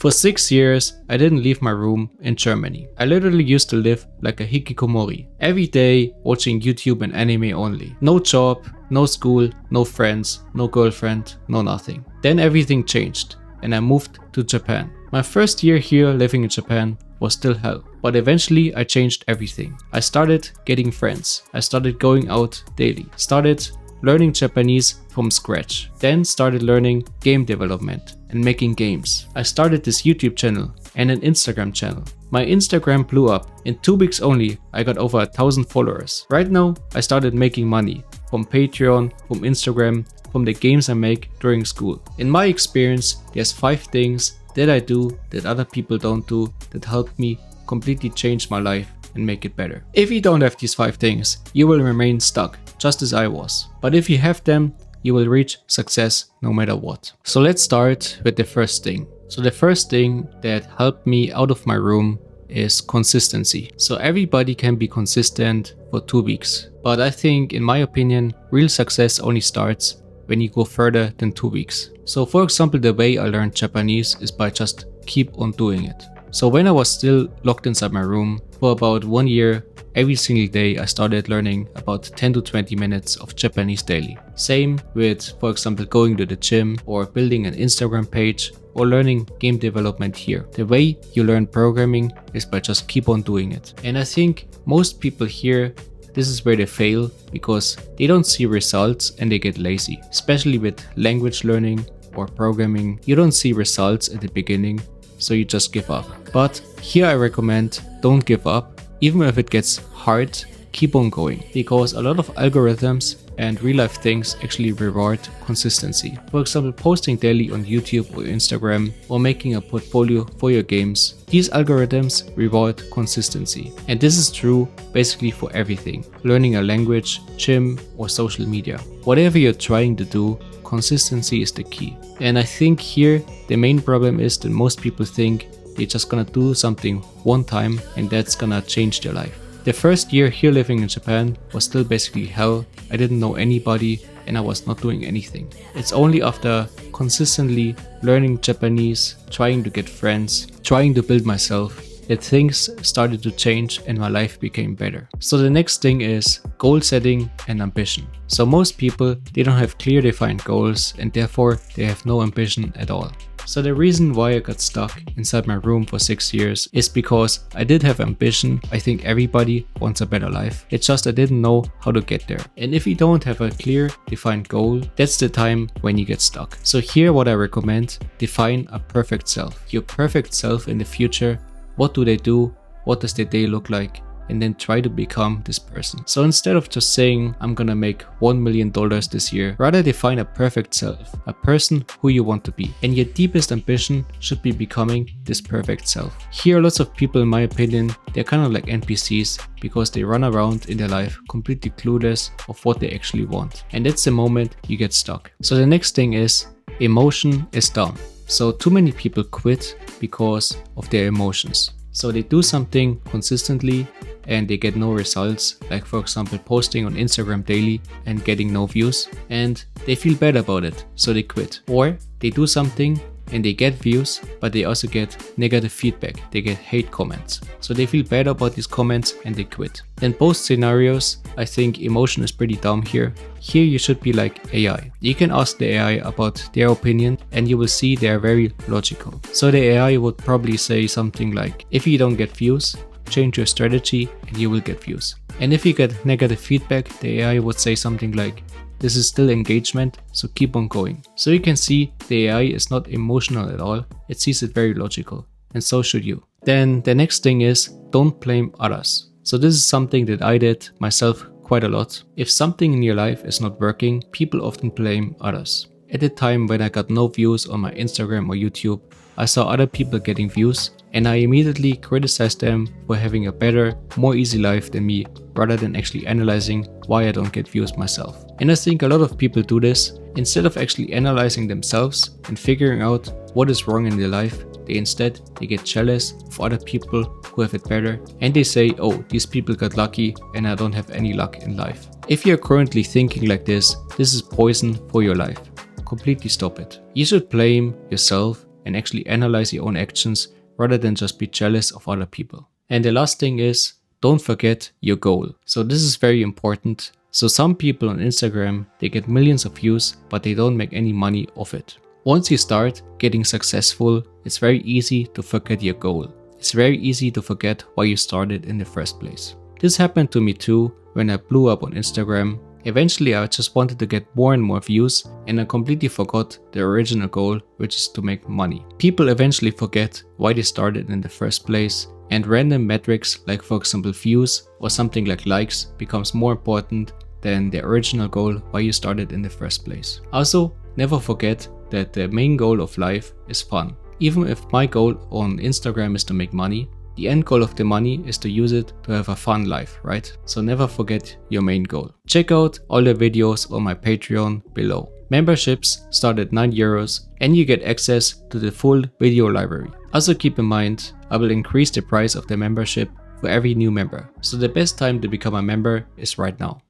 For 6 years, I didn't leave my room in Germany. I literally used to live like a Hikikomori. Every day watching YouTube and anime only. No job, no school, no friends, no girlfriend, no nothing. Then everything changed and I moved to Japan. My first year here living in Japan was still hell, but eventually I changed everything. I started getting friends. I started going out daily. Started learning Japanese from scratch. Then started learning game development and making games. I started this YouTube channel and an Instagram channel. My Instagram blew up. In 2 weeks only, I got over 1,000 followers. Right now, I started making money from Patreon, from Instagram, from the games I make during school. In my experience, there's 5 things that I do that other people don't do that helped me completely change my life and make it better. If you don't have these 5 things, you will remain stuck, just as I was. But if you have them, you will reach success no matter what. So let's start with the first thing. So the first thing that helped me out of my room is consistency. So everybody can be consistent for 2 weeks. But I think, in my opinion, real success only starts when you go further than 2 weeks. So for example, the way I learned Japanese is by just keep on doing it. So when I was still locked inside my room for about 1 year, every single day I started learning about 10 to 20 minutes of Japanese daily. Same with, for example, going to the gym or building an Instagram page or learning game development here. The way you learn programming is by just keep on doing it. And I think most people here, this is where they fail because they don't see results and they get lazy. Especially with language learning or programming, you don't see results at the beginning, so you just give up. But here I recommend don't give up. Even if it gets hard, keep on going, because a lot of algorithms and real life things actually reward consistency. For example, posting daily on YouTube or Instagram or making a portfolio for your games. These algorithms reward consistency. And this is true basically for everything. Learning a language, gym or social media. Whatever you're trying to do, consistency is the key. And I think here the main problem is that most people think they're just gonna do something one time and that's gonna change their life. The first year here living in Japan was still basically hell. I didn't know anybody and I was not doing anything. It's only after consistently learning Japanese, trying to get friends, trying to build myself, that things started to change and my life became better. So the next thing is goal setting and ambition. So most people, they don't have clear defined goals and therefore they have no ambition at all. So the reason why I got stuck inside my room for 6 years is because I did have ambition. I think everybody wants a better life. It's just I didn't know how to get there. And if you don't have a clear defined goal, that's the time when you get stuck. So here what I recommend, define a perfect self. Your perfect self in the future. What do they do? What does their day look like? And then try to become this person. So instead of just saying, I'm gonna make $1 million this year, rather define a perfect self, a person who you want to be. And your deepest ambition should be becoming this perfect self. Here, lots of people, in my opinion, they're kind of like NPCs because they run around in their life completely clueless of what they actually want. And that's the moment you get stuck. So the next thing is, emotion is down. So too many people quit because of their emotions. So they do something consistently and they get no results, like for example posting on Instagram daily and getting no views, and they feel bad about it, so they quit. Or they do something and they get views, but they also get negative feedback, they get hate comments, so they feel bad about these comments and they quit. In both scenarios, I think emotion is pretty dumb here. Here you should be like AI. You can ask the AI about their opinion and you will see they are very logical. So the AI would probably say something like, if you don't get views, change your strategy and you will get views. And if you get negative feedback, the AI would say something like, this is still engagement, so keep on going. So you can see the AI is not emotional at all, it sees it very logical, and so should you. Then the next thing is, don't blame others. So this is something that I did myself quite a lot. If something in your life is not working, people often blame others. At the time when I got no views on my Instagram or YouTube, I saw other people getting views and I immediately criticized them for having a better, more easy life than me, rather than actually analyzing why I don't get views myself. And I think a lot of people do this. Instead of actually analyzing themselves and figuring out what is wrong in their life, they get jealous of other people who have it better and they say, oh, these people got lucky and I don't have any luck in life. If you're currently thinking like this is poison for your life. Completely stop it. You should blame yourself and actually analyze your own actions rather than just be jealous of other people. And the last thing is, don't forget your goal. So this is very important. So some people on Instagram, they get millions of views, but they don't make any money off it. Once you start getting successful, it's very easy to forget your goal. It's very easy to forget why you started in the first place. This happened to me too when I blew up on Instagram. Eventually I just wanted to get more and more views and I completely forgot the original goal, which is to make money. People eventually forget why they started in the first place, and random metrics like for example views or something like likes becomes more important than the original goal why you started in the first place. Also, never forget that the main goal of life is fun. Even if my goal on Instagram is to make money, the end goal of the money is to use it to have a fun life, right? So never forget your main goal. Check out all the videos on my Patreon below. Memberships start at €9 and you get access to the full video library. Also keep in mind, I will increase the price of the membership for every new member. So the best time to become a member is right now.